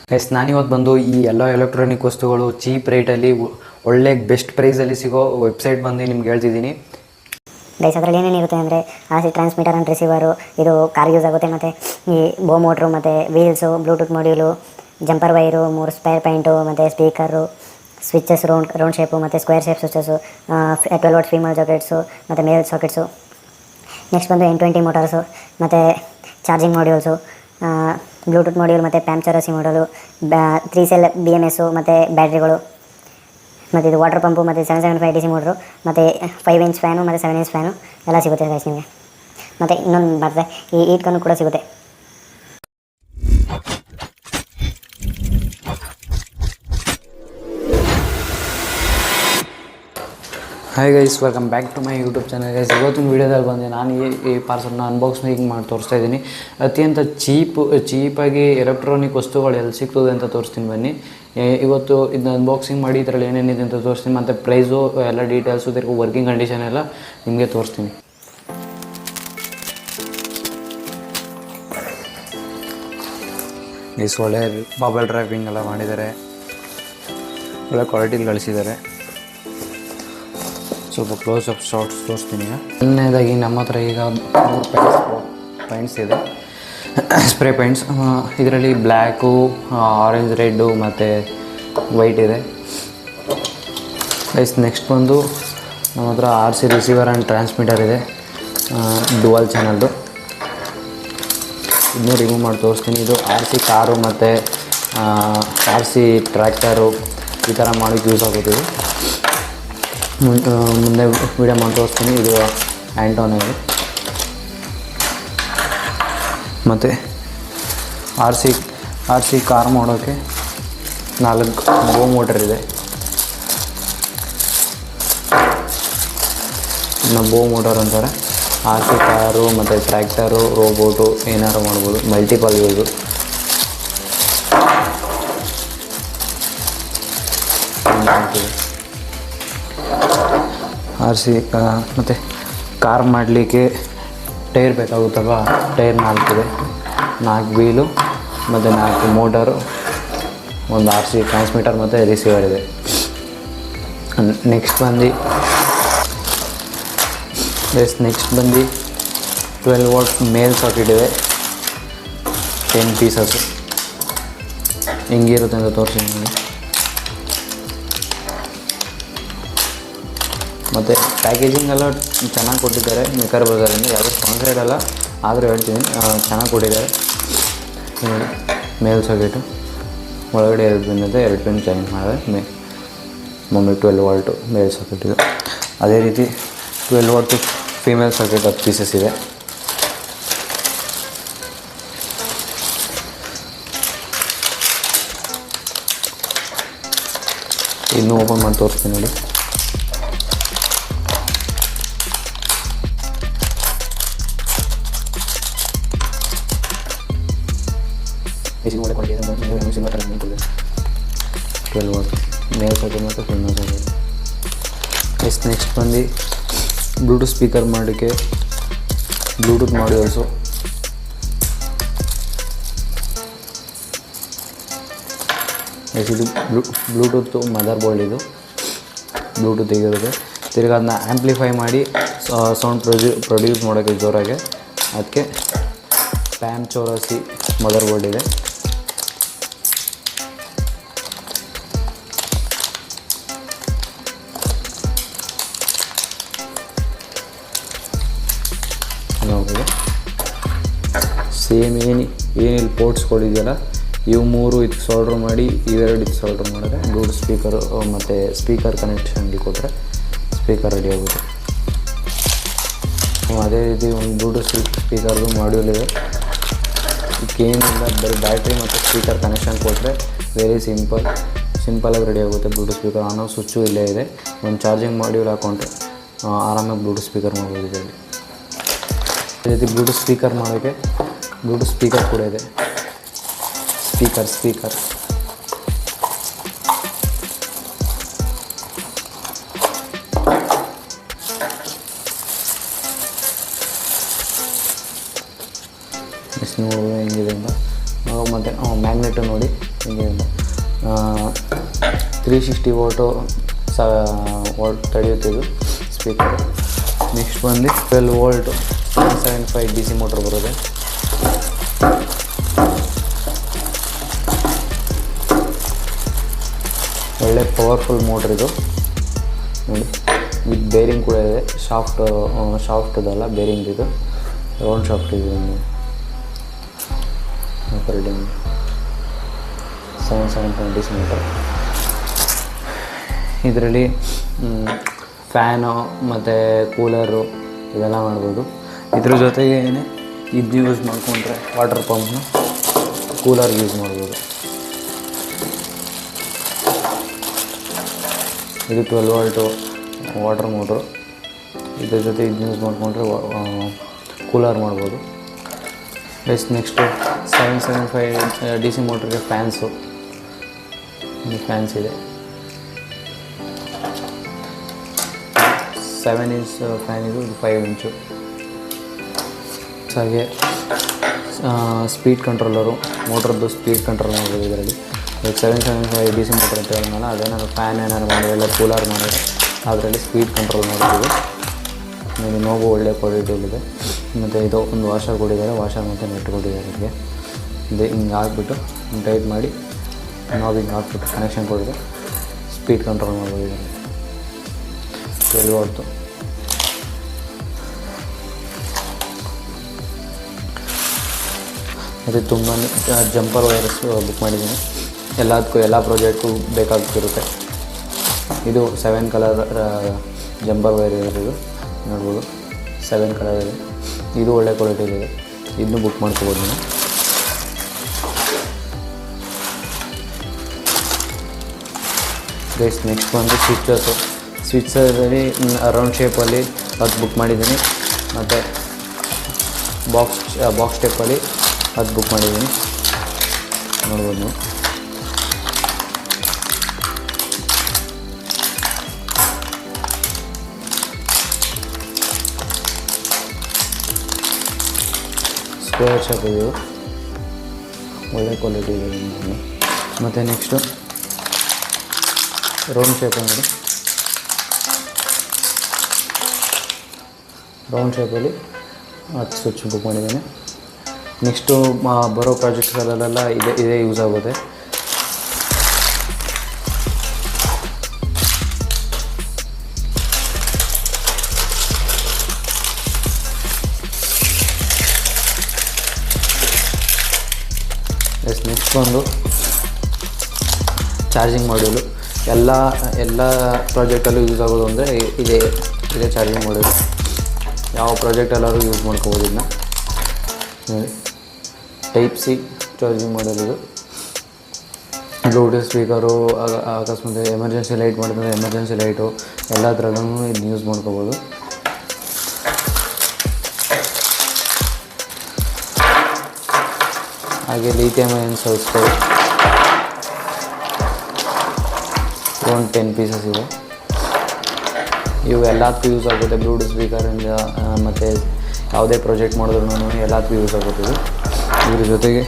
ನಾನಿವತ್ತು ಬಂದು ಈ ಎಲ್ಲ ಎಲೆಕ್ಟ್ರಾನಿಕ್ ವಸ್ತುಗಳು ಚೀಪ್ ರೇಟಲ್ಲಿ ಒಳ್ಳೆ ಬೆಸ್ಟ್ ಪ್ರೈಸಲ್ಲಿ ಸಿಗೋ ವೆಬ್ಸೈಟ್ ಬಂದು ನಿಮ್ಗೆ ಹೇಳ್ತಿದ್ದೀನಿ ಗೈಸ್. ಅದರಲ್ಲಿ ಏನೇನಿರುತ್ತೆ ಅಂದರೆ RC ಟ್ರಾನ್ಸ್ಮಿಟರ್ ಆ್ಯಂಡ್ ರಿಸೀವರು, ಇದು ಕಾರ್ ಯೂಸ್ ಆಗುತ್ತೆ, ಮತ್ತು ಈ ಬೋ ಮೋಟ್ರು, ಮತ್ತು wheels, Bluetooth module, jumper wire, 3 spare point, ಮತ್ತು ಸ್ಪೀಕರು, ಸ್ವಿಚಸ್, ರೌಂಡ್ ಶೇಪು ಮತ್ತು ಸ್ಕ್ವೇರ್ ಶೇಪ್ ಸ್ವಿಚಸ್ಸು, 12 ವಾಟ್ ಫೀಮೇಲ್ ಸಾಕೆಟ್ಸು ಮತ್ತು ಮೇಲ್ ಸಾಕೆಟ್ಸು. ನೆಕ್ಸ್ಟ್ ಬಂದು N20 ಮೋಟಾರ್ಸು, ಮತ್ತು ಚಾರ್ಜಿಂಗ್ ಮಾಡ್ಯೂಲ್ಸು, ಬ್ಲೂಟೂತ್ ಮಾಡ್ಯೂಲ್ ಮತ್ತು ಪ್ಯಾಂಚರಸಿ ಮಾಡಲು, 3 ಸೆಲ್ BMS ಮತ್ತು ಬ್ಯಾಟ್ರಿಗಳು, ಮತ್ತು ಇದು ವಾಟರ್ ಪಂಪು, ಮತ್ತು 775 DC ಮೋಟ್ರು, ಮತ್ತು 5 ಇಂಚ್ ಫ್ಯಾನು ಮತ್ತು 7 ಇಂಚ್ ಫ್ಯಾನು ಎಲ್ಲ ಸಿಗುತ್ತೆ ಗೈಸ್ ನಿಮಗೆ. ಮತ್ತು ಇನ್ನೊಂದು ಬರ್ತದೆ, ಈ ಈಟ್ ಗನ್ನು ಕೂಡ ಸಿಗುತ್ತೆ. Hi guys, welcome back to my YouTube channel guys. ಇವತ್ತಿನ ವೀಡಿಯೋದಲ್ಲಿ ಬಂದೆ ನಾನು ಈ ಪಾರ್ಸಲ್ನ ಅನ್ಬಾಕ್ಸಿಂಗ್ ಮಾಡಿ ತೋರಿಸ್ತಾ ಇದ್ದೀನಿ. ಅತ್ಯಂತ ಚೀಪಾಗಿ ಎಲೆಕ್ಟ್ರಾನಿಕ್ ವಸ್ತುಗಳು ಎಲ್ಲಿ ಸಿಗ್ತದೆ ಅಂತ ತೋರಿಸ್ತೀನಿ ಬನ್ನಿ. ಇವತ್ತು ಇದನ್ನ ಅನ್ಬಾಕ್ಸಿಂಗ್ ಮಾಡಿ ಇದರಲ್ಲಿ ಏನೇನಿದೆ ಅಂತ ತೋರಿಸ್ತೀನಿ, ಮತ್ತು ಪ್ರೈಸು ಎಲ್ಲ ಡೀಟೇಲ್ಸು, ಇದಕ್ಕೆ ವರ್ಕಿಂಗ್ ಕಂಡೀಷನ್ ಎಲ್ಲ ನಿಮಗೆ ತೋರಿಸ್ತೀನಿ. ಗೈಸ್, ಒಳ್ಳೆ ಬಬಲ್ ರ್ಯಾಪಿಂಗ್ ಎಲ್ಲ ಮಾಡಿದ್ದಾರೆ, ಒಳ್ಳೆ ಕ್ವಾಲಿಟಿಲಿ ಕಳಿಸಿದ್ದಾರೆ. ಸ್ವಲ್ಪ ಕ್ಲೋಸಪ್ ಶಾರ್ಟ್ಸ್ ತೋರಿಸ್ತೀನಿ. ಒಂದನೇದಾಗಿ ನಮ್ಮ ಹತ್ರ ಈಗ 3 ಪೈಂಟ್ಸ್ ಇದೆ, ಸ್ಪ್ರೇ ಪೈಂಟ್ಸ್. ಇದರಲ್ಲಿ ಬ್ಲ್ಯಾಕು, ಆರೆಂಜ್, ರೆಡ್ಡು ಮತ್ತು ವೈಟ್ ಇದೆ ಗೈಸ್. ನೆಕ್ಸ್ಟ್ ಬಂದು ನಮ್ಮ ಹತ್ರ RC ರಿಸೀವರ್ ಆ್ಯಂಡ್ ಟ್ರಾನ್ಸ್ಮಿಟರ್ ಇದೆ, ಡುವಲ್ ಚಾನಲ್ದು. ಇದನ್ನು ರಿಮೂವ್ ಮಾಡಿ ತೋರಿಸ್ತೀನಿ. ಇದು RC ಕಾರು ಮತ್ತು RC ಟ್ರ್ಯಾಕ್ಟರು ಈ ಥರ ಮಾಡೋಕ್ಕೆ ಯೂಸ್ ಆಗುತ್ತಿದೆ. ಮುಂದೆ ವೀಡಿಯೋ ಮಾಡಿ ತೋರಿಸ್ತೀನಿ. ಇದು ಆ್ಯಂಟೋನ್ ಇದೆ. ಮತ್ತು RC ಕಾರ್ ಮಾಡೋಕ್ಕೆ 4 ಬೋ ಮೋಟರ್ ಇದೆ. ಇದನ್ನ ಬೋ ಮೋಟರ್ ಅಂತಾರೆ. RC ಕಾರು ಮತ್ತು ಟ್ರ್ಯಾಕ್ಟರು, ರೋಬೋಟು ಏನಾರು ಮಾಡ್ಬೋದು, ಮಲ್ಟಿಪಲ್ ಯೂಸು. RC ಮತ್ತು ಕಾರ್ ಮಾಡಲಿಕ್ಕೆ ಟೈರ್ ಬೇಕಾಗುತ್ತಲ್ವ, ಟೈರ್ 4 ಇದೆ, 4 ವೀಲು ಮತ್ತು 4 ಮೋಟರು, ಒಂದು RC ಟ್ರಾನ್ಸ್ಮಿಟರ್ ಮತ್ತು ರಿಸೀವರ್ ಇದೆ. ನೆಕ್ಸ್ಟ್ ಬಂದು 12 ವಾಟ್ ಮೇಲ್ ಸಾಕೆಟ್ ಇದೆ, 10 ಪೀಸಸ್ಸು. ಹೆಂಗಿರುತ್ತೆ ಅಂತ ತೋರಿಸ್ತೀನಿ ನಿಮಗೆ. ಮತ್ತು ಪ್ಯಾಕೇಜಿಂಗ್ ಎಲ್ಲ ಚೆನ್ನಾಗಿ ಕೊಟ್ಟಿದ್ದಾರೆ. ಮೇಕರ್ ಬಜಾರಿಂದ ಯಾವುದೇ ಸ್ಪಾನ್ಸರ್ಡ್ ಅಲ್ಲ, ಆದರೂ ಹೇಳ್ತೀನಿ, ಚೆನ್ನಾಗಿ ಕೊಟ್ಟಿದ್ದಾರೆ. ನೋಡಿ, ಮೇಲ್ ಸಾಕೆಟು ಒಳಗಡೆ 2 ಪಿನ್ ಇದೆ, 2 ಪಿನ್ ಚೇಂಜ್ ಮಾಡಿದ್ರೆ ಮಮ್ಮಿ 12 ವಾಲ್ಟು ಮೇಲ್ ಸಾಕೆಟ್ ಇದು. ಅದೇ ರೀತಿ 12 ವಾಲ್ಟು ಫೀಮೇಲ್ ಸಾಕೆಟ್ 10 ಪೀಸಸ್ ಇದೆ. ಇನ್ನೂ ಓಪನ್ ಮಾಡಿ ತೋರಿಸ್ತೀನಿ ನೋಡಿ. ಒಳ್ಳೆ ಕ್ವಾಲಿಟಿ 12 ವಾಟ್ ಮೇಲ್ ಸಾಕೆಟ್ ಮತ್ತು ಫೀಮೇಲ್ ಸಾಕೆಟ್. ನೆಕ್ಸ್ಟ್ ಬಂದು ಬ್ಲೂಟೂತ್ ಸ್ಪೀಕರ್ ಮಾಡೋಕ್ಕೆ ಬ್ಲೂಟೂತ್ ಮಾಡ್ಯೂಲ್ಸು. ಇದು ಬ್ಲೂಟೂತ್ ಮದರ್ ಬೋರ್ಡ್, ಇದು ಬ್ಲೂಟೂತ್ ಹೇಗಿರುತ್ತೆ. ತಿರ್ಗಿ ಅದನ್ನ ಆ್ಯಂಪ್ಲಿಫೈ ಮಾಡಿ ಸೌಂಡ್ ಪ್ರೊಡ್ಯೂಸ್ ಮಾಡೋಕ್ಕೆ ಜೋರಾಗೆ, ಅದಕ್ಕೆ ಪ್ಯಾಂಚರಸಿ ಮದರ್ ಬೋರ್ಡ್ ಇದೆ. ನೋಡ್ಬೋದು, ಸೇಮ್ ಏನಿಲ್ಲಿ ಪೋರ್ಟ್ಸ್ಗಳಿದೆಯಲ್ಲ, ಇವು 3 ಇದಕ್ಕೆ ಸೋಲ್ಡ್ರ್ ಮಾಡಿ, ಇವೆರಡು ಇದಕ್ಕೆ ಸೋಲ್ಡ್ರ್ ಮಾಡಿದ್ರೆ ಬ್ಲೂಟೂತ್ ಸ್ಪೀಕರು ಮತ್ತು ಸ್ಪೀಕರ್ ಕನೆಕ್ಷನ್ಗೆ ಕೊಟ್ಟರೆ ಸ್ಪೀಕರ್ ರೆಡಿ ಆಗುತ್ತೆ. ಅದೇ ರೀತಿ ಒಂದು ಬ್ಲೂಟೂತ್ ಸ್ಪೀಕರ್ದು ಮಾಡ್ಯೂಲ್ ಇದೆ. ಇದಕ್ಕೇನಿಲ್ಲ, ಬರೀ ಬ್ಯಾಟ್ರಿ ಮತ್ತು ಸ್ಪೀಕರ್ ಕನೆಕ್ಷನ್ ಕೊಟ್ಟರೆ ವೆರಿ ಸಿಂಪಲಾಗಿ ರೆಡಿ ಆಗುತ್ತೆ ಬ್ಲೂಟೂತ್ ಸ್ಪೀಕರ್. ಅನ್ನೋ ಸ್ವಿಚ್ಚು ಇಲ್ಲೇ ಇದೆ. ಒಂದು ಚಾರ್ಜಿಂಗ್ ಮಾಡ್ಯೂಲ್ ಹಾಕ್ಕೊಂಡ್ರೆ ಆರಾಮಾಗಿ ಬ್ಲೂಟೂತ್ ಸ್ಪೀಕರ್ ಮಾಡ್ಬೋದು ಇದರಲ್ಲಿ. ಅದೇ ರೀತಿ ಬ್ಲೂಟೂತ್ ಸ್ಪೀಕರ್ ಮಾಡೋಕ್ಕೆ ಬ್ಲೂಟೂತ್ ಸ್ಪೀಕರ್ ಕೂಡ ಇದೆ. ಸ್ಪೀಕರ್ ನೋಡುವ ಹೆಂಗಿದೆ ಅಂತ. ಮತ್ತು ಮ್ಯಾಗ್ನೆಟು ನೋಡಿ, ಹಿಂಗೇನಿಲ್ಲ 360 ವಾಟ್ ತಡೆಯುತ್ತೆ ಇದು ಸ್ಪೀಕರ್. ನೆಕ್ಸ್ಟ್ ಬಂದು 12 ವೋಲ್ಟ್ 175 DC ಮೋಟ್ರ್ ಬರುತ್ತೆ. ಒಳ್ಳೆ ಪವರ್ಫುಲ್ ಮೋಟ್ರ್ ಇದು ನೋಡಿ. ವಿತ್ ಬೇರಿಂಗ್ ಕೂಡ ಇದೆ. ಶಾಫ್ಟದಲ್ಲ, ಬೇರಿಂಗ್ ಇದು, ರೌಂಡ್ ಶಾಫ್ಟ್ ಇದೆ. Operating 7.7 DC motor. ಇದರಲ್ಲಿ ಫ್ಯಾನು ಮತ್ತು ಕೂಲರು ಇದೆಲ್ಲ ಮಾಡ್ಬೋದು. ಇದ್ರ ಜೊತೆಗೆ ಇದು ಯೂಸ್ ಮಾಡಿಕೊಂಡ್ರೆ ವಾಟರ್ ಪಂಪ್ನ ಕೂಲರ್ ಯೂಸ್ ಮಾಡ್ಬೋದು. ಇದು 12 ವೋಲ್ಟು ವಾಟರ್ ಮೋಟ್ರು. ಇದ್ರ ಜೊತೆ ಇದು ಯೂಸ್ ಮಾಡಿಕೊಂಡ್ರೆ ಕೂಲರ್ ಮಾಡ್ಬೋದು. ನೆಕ್ಸ್ಟು 775 DC ಮೋಟ್ರಿಗೆ ಫ್ಯಾನ್ಸ್ ಇದೆ. 7 ಇಂಚ್ ಫ್ಯಾನ್ ಇದು 5 ಇಂಚು. ಹಾಗೆ ಸ್ಪೀಡ್ ಕಂಟ್ರೋಲರು, ಮೋಟ್ರದ್ದು ಸ್ಪೀಡ್ ಕಂಟ್ರೋಲ್ ಮಾಡ್ಬೋದು ಇದರಲ್ಲಿ. 775 DC ಮೋಟ್ರ್ ಅಂತ ಹೇಳಿದ್ನಲ್ಲ, ಅದೇನಾದ್ರು ಫ್ಯಾನ್ ಏನಾದ್ರು ಮಾಡಿದ್ರೆ ಇಲ್ಲ ಕೂಲರ್ ಮಾಡಿದ್ರೆ ಅದರಲ್ಲಿ ಸ್ಪೀಡ್ ಕಂಟ್ರೋಲ್ ಮಾಡ್ಬೋದು. ನೋಡಿ, ನೋವು ಒಳ್ಳೆ ಕ್ವಾಲಿಟಿಯಲ್ಲಿದೆ. ಮತ್ತು ಇದು ಒಂದು ವಾಷರ್ ಕೊಟ್ಟಿದ್ದಾರೆ, ವಾಷರ್ ಮತ್ತು ನೆಟ್ ಕೊಟ್ಟಿದ್ದಾರೆ. ಇದಕ್ಕೆ ಹಿಂಗೆ ಹಾಕ್ಬಿಟ್ಟು ಟೈಟ್ ಮಾಡಿ ನಾವು ಹಿಂಗೆ ಹಾಕ್ಬಿಟ್ಟು ಕನೆಕ್ಷನ್ ಕೊಟ್ಟಿದೆ ಸ್ಪೀಡ್ ಕಂಟ್ರೋಲ್ ಮಾಡ್ಬೋದು. ಇದರಲ್ಲಿ 12 ವೋಲ್ಟು. ಮತ್ತು ತುಂಬ ಜಂಪರ್ ವೈರ್ಸ್ ಬುಕ್ ಮಾಡಿದ್ದೀನಿ. ಎಲ್ಲ ಪ್ರಾಜೆಕ್ಟ್ಗೂ ಬೇಕಾಗ್ತಿರುತ್ತೆ. ಇದು 7 ಕಲರ್ ಜಂಪರ್ ವೈರ್ ಇರೋದು ನೋಡ್ಬೋದು. 7 ಕಲರ್ ಇದೆ. ಇದು ಒಳ್ಳೆ ಕ್ವಾಲಿಟಿ ಇದೆ. ಇದನ್ನು ಬುಕ್ ಮಾಡ್ಕೋಬೋದು ನೀವು. ನೆಕ್ಸ್ಟ್ ಬಂದು ಸ್ವಿಚ್ಚಲ್ಲಿ ರೌಂಡ್ ಶೇಪಲ್ಲಿ ಅದು ಬುಕ್ ಮಾಡಿದ್ದೀನಿ. ಮತ್ತು ಬಾಕ್ಸ್ ಟೈಪಲ್ಲಿ ಅದು ಬುಕ್ ಮಾಡಿದ್ದೀನಿ ನೋಡ್ಬೋದು ನೀವು. ಸ್ಕ್ವೇರ್ ಶೇಪ್ ಇದು ಒಳ್ಳೆ ಕ್ವಾಲಿಟಿ ಇದೆ. ಮತ್ತು ನೆಕ್ಸ್ಟು ರೌಂಡ್ ಶೇಪ್ ನೋಡಿ. ರೌಂಡ್ ಶೇಪಲ್ಲಿ 10 ಸ್ವಿಚ್ ಬುಕ್ ಮಾಡಿದ್ದೇನೆ. ನೆಕ್ಸ್ಟು ಬರೋ ಪ್ರಾಜೆಕ್ಟ್ಗಳಲ್ಲೆಲ್ಲ ಇದೇ ಯೂಸ್ ಆಗುತ್ತೆ. ನೆಕ್ಸ್ಟ್ ಒಂದು ಚಾರ್ಜಿಂಗ್ ಮಾಡ್ಯೂಲು. ಎಲ್ಲ ಪ್ರಾಜೆಕ್ಟಲ್ಲೂ ಯೂಸ್ ಆಗೋದು ಅಂದರೆ ಇದೇ ಚಾರ್ಜಿಂಗ್ ಮಾಡ್ಯೂಲು. ಯಾವ ಪ್ರಾಜೆಕ್ಟಲ್ಲಾದ್ರೂ ಯೂಸ್ ಮಾಡ್ಕೋಬೋದು ಇದನ್ನ. ನೋಡಿ, Type-C ಚಾರ್ಜಿಂಗ್ ಮಾಡ್ಯೂಲ್ ಇದು. ಬ್ಲೂಟೂತ್ ಸ್ಪೀಕರು, ಅಕಸ್ಮಾತ್ ಎಮರ್ಜೆನ್ಸಿ ಲೈಟ್ ಮಾಡಿದ್ರೆ ಎಮರ್ಜೆನ್ಸಿ ಲೈಟು ಎಲ್ಲದರಲ್ಲೂ ಇದನ್ನ ಯೂಸ್ ಮಾಡ್ಕೋಬೋದು. ಹಾಗೆ ಲಿಥಿಯಂ ಅಯಾನ್ ಸೆಲ್ಸ್ಗಳು ಒಂದು 10 ಪೀಸಸ್ ಇದೆ. ಇವು ಎಲ್ಲದಕ್ಕೂ ಯೂಸ್ ಆಗುತ್ತೆ. ಬ್ಲೂಟೂತ್ ಸ್ಪೀಕರಿಂದ ಮತ್ತು ಯಾವುದೇ ಪ್ರಾಜೆಕ್ಟ್ ಮಾಡಿದ್ರು ಎಲ್ಲದಕ್ಕೂ ಯೂಸ್ ಆಗುತ್ತೆ ಇದು. ಇದ್ರ ಜೊತೆಗೆ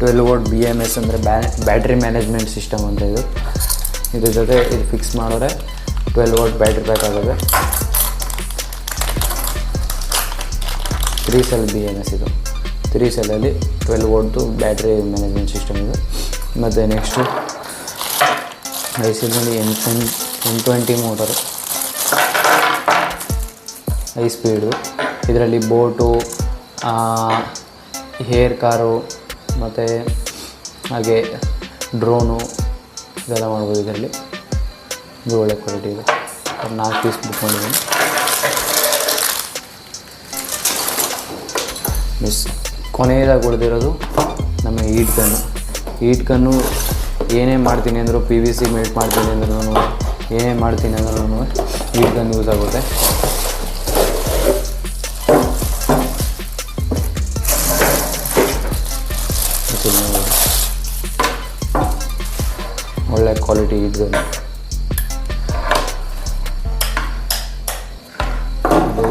12 ವೋಲ್ಟ್ BMS ಅಂದರೆ ಬ್ಯಾಟ್ರಿ ಮ್ಯಾನೇಜ್ಮೆಂಟ್ ಸಿಸ್ಟಮ್ ಅಂತ ಇದು. ಇದ್ರ ಜೊತೆ ಇದು ಫಿಕ್ಸ್ ಮಾಡಿದ್ರೆ 12 ವೋಲ್ಟ್ ಬ್ಯಾಟ್ರಿ ಪ್ಯಾಕ್ ಆಗುತ್ತೆ. 3 ಸೆಲ್ BMS ಇದು. 3 ಸೆಲ್ಲಲ್ಲಿ 12 ವೋಲ್ಟ್ದು ಬ್ಯಾಟ್ರಿ ಮ್ಯಾನೇಜ್ಮೆಂಟ್ ಸಿಸ್ಟಮ್ ಇದು. ಮತ್ತು ನೆಕ್ಸ್ಟು ಐಸಿನಲ್ಲಿ M20 ಮೋಟರು, ಹೈ ಸ್ಪೀಡು. ಇದರಲ್ಲಿ ಬೋಟು, ಹೇರ್ ಕಾರು ಮತ್ತು ಹಾಗೆ ಡ್ರೋನು ಇದೆಲ್ಲ ಮಾಡ್ಬೋದು ಇದರಲ್ಲಿ. ಇದು ಒಳ್ಳೆ ಕ್ವಾಲಿಟಿ ಇದೆ. 4 ಪೀಸ್ ಬುಕ್ ಮಾಡಿದ್ದೀನಿ. ಕೊನೆಯದಾಗಿ ಉಳಿದಿರೋದು ನಮ್ಮ ಹೀಟ್ ಗನ್ನು. ಏನೇ ಮಾಡ್ತೀನಿ ಅಂದರೂ PVC ಮೆಲ್ಟ್ ಮಾಡ್ತೀನಿ ಅಂದ್ರೂ ಏನೇ ಮಾಡ್ತೀನಿ ಅಂದ್ರೂ ಹೀಟ್ ಗನ್ ಯೂಸ್ ಆಗುತ್ತೆ. ಒಳ್ಳೆ ಕ್ವಾಲಿಟಿ ಹೀಟ್ ಗನ್. ಅದು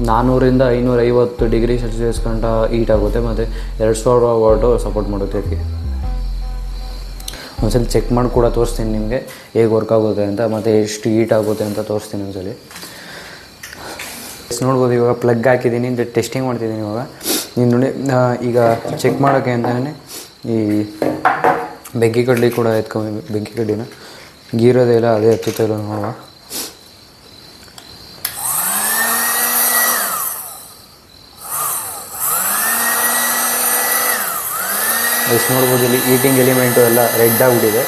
400ರಿಂದ 550 ಡಿಗ್ರಿ ಸೆಲ್ಸಿಯಸ್ ಗಂಟ ಹೀಟ್ ಆಗುತ್ತೆ. ಮತ್ತು 2000 ವಾಟ್ ಸಪೋರ್ಟ್ ಮಾಡುತ್ತೆ ಇದಕ್ಕೆ. ಒಂದ್ಸಲ ಚೆಕ್ ಮಾಡಿ ಕೂಡ ತೋರಿಸ್ತೀನಿ ನಿಮಗೆ ಹೇಗೆ ವರ್ಕ್ ಆಗುತ್ತೆ ಅಂತ, ಮತ್ತು ಎಷ್ಟು ಹೀಟ್ ಆಗುತ್ತೆ ಅಂತ ತೋರಿಸ್ತೀನಿ ಒಂದ್ಸಲಿ. ನೋಡ್ಬೋದು ಇವಾಗ ಪ್ಲಗ್ ಹಾಕಿದ್ದೀನಿ, ಟೆಸ್ಟಿಂಗ್ ಮಾಡ್ತಿದ್ದೀನಿ ಇವಾಗ. ನೀನು ನೋಡಿ ಈಗ ಚೆಕ್ ಮಾಡೋಕ್ಕೆ ಅಂತಲೇ ಈ ಬೆಂಕಿ ಕಡ್ಡಿ ಕೂಡ ಎತ್ಕೊಂಡು, ಬೆಂಕಿ ಕಡ್ಡಿನ ಗೀರೋದೇ ಇಲ್ಲ, ಅದೇ ಹತ್ತುತ್ತಾ ಇಲ್ಲ ನೋಡುವ. ಎಷ್ಟು ನೋಡ್ಬೋದು ಇಲ್ಲಿ ಹೀಟಿಂಗ್ ಎಲಿಮೆಂಟು ಎಲ್ಲ ರೆಡ್ ಆಗಿಬಿಟ್ಟಿದೆ.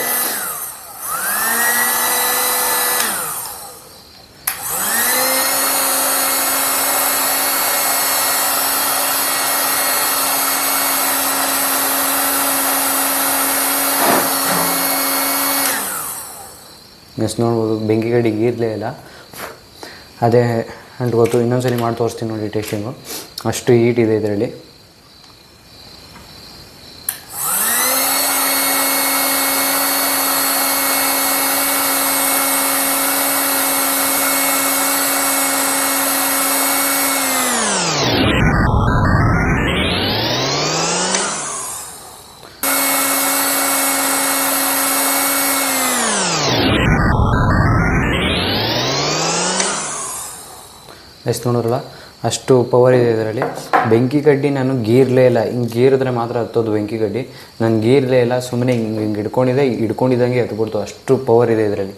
ನೆಕ್ಸ್ಟ್ ನೋಡ್ಬೋದು ಬೆಂಕಿ ಕಡ್ಡಿ ಗೀರ್ಲೇ ಇಲ್ಲ, ಅದೇ ಅಂಟ್ಕೊತು. ಇನ್ನೊಂದ್ಸಲಿ ಮಾಡಿ ತೋರಿಸ್ತೀನಿ ನೋಡಿ ಟೆಸ್ಟಿಂಗು, ಅಷ್ಟು ಹೀಟ್ ಇದೆ ಇದರಲ್ಲಿ. ಎಷ್ಟು ನೋಡಿರಲ್ಲ ಅಷ್ಟು ಪವರ್ ಇದೆ ಇದರಲ್ಲಿ. ಬೆಂಕಿ ಕಡ್ಡಿ ನಾನು ಗೀರ್ಲೇ ಇಲ್ಲ, ಹಿಂಗೆ ಗೀರಿದ್ರೆ ಮಾತ್ರ ಹತ್ತೋದು ಬೆಂಕಿ ಕಡ್ಡಿ. ನಾನು ಗೀರ್ಲೇ ಇಲ್ಲ, ಸುಮ್ಮನೆ ಹಿಂಗೆ ಹಿಡ್ಕೊಂಡಿದ್ದಂಗೆ ಹತ್ಬಿಡ್ತು, ಅಷ್ಟು ಪವರ್ ಇದೆ ಇದರಲ್ಲಿ.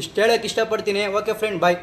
ಇಷ್ಟು ಹೇಳೋಕ್ಕೆ ಇಷ್ಟಪಡ್ತೀನಿ. ಓಕೆ ಫ್ರೆಂಡ್, ಬಾಯ್.